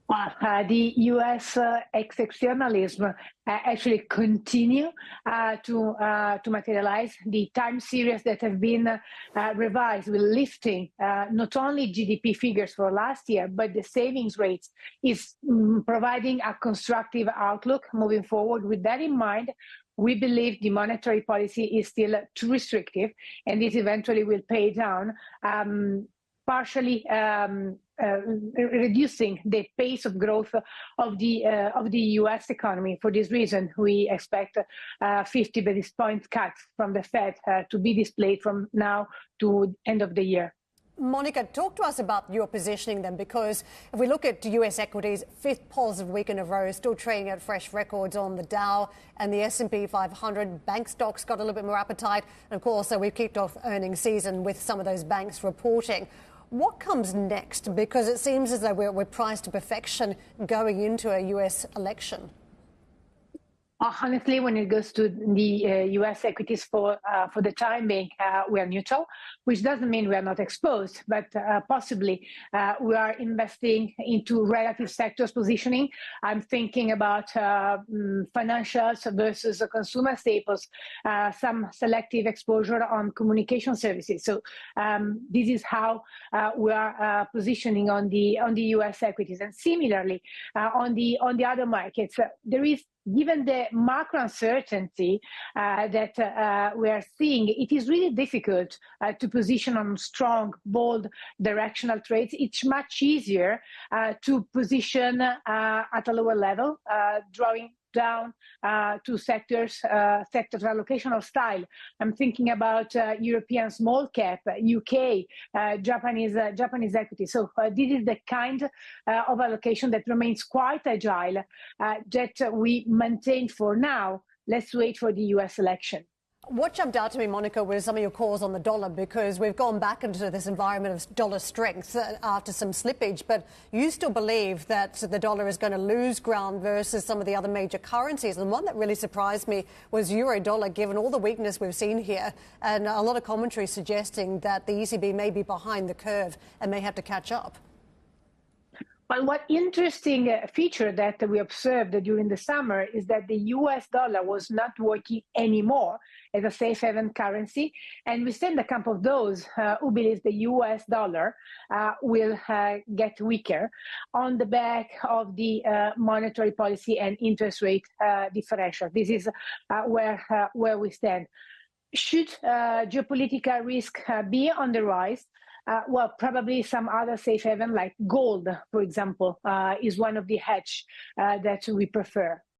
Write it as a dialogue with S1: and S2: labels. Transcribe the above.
S1: The U.S. exceptionalism actually continue to materialize. The time series that have been revised with lifting not only GDP figures for last year, but the savings rates is providing a constructive outlook moving forward. With that in mind, we believe the monetary policy is still too restrictive, and this eventually will pay down, partially reducing the pace of growth of the U.S. economy. For this reason, we expect 50 basis point cuts from the Fed to be displayed from now to end of the year.
S2: Monica, talk to us about your positioning then, because if we look at US equities, fifth positive week in a row, still trading at fresh records on the Dow and the S&P 500. Bank stocks got a little bit more appetite. And of course, we've kicked off earnings season with some of those banks reporting. What comes next? Because it seems as though we're priced to perfection going into a US election.
S1: Honestly, when it goes to the U.S. equities for the time being, we are neutral, which doesn't mean we are not exposed, but possibly we are investing into relative sectors positioning. I'm thinking about financials versus consumer staples, some selective exposure on communication services. So this is how we are positioning on the U.S. equities, and similarly on the other markets. There is, given the macro uncertainty that we are seeing, it is really difficult to position on strong, bold, directional trades. It's much easier to position at a lower level, drawing down to sectors allocation of style. I'm thinking about European small cap, UK, Japanese equity. So this is the kind of allocation that remains quite agile that we maintain for now. Let's wait for the US election.
S2: What jumped out to me, Monica, was some of your calls on the dollar, because we've gone back into this environment of dollar strength after some slippage. But you still believe that the dollar is going to lose ground versus some of the other major currencies. And one that really surprised me was euro dollar, given all the weakness we've seen here, and a lot of commentary suggesting that the ECB may be behind the curve and may have to catch up.
S1: Well, what interesting feature that we observed during the summer is that the US dollar was not working anymore as a safe haven currency. And we stand in the camp of those who believe the US dollar will get weaker on the back of the monetary policy and interest rate differential. This is where we stand. Should geopolitical risk be on the rise? Well, probably some other safe haven like gold, for example, is one of the hedge that we prefer.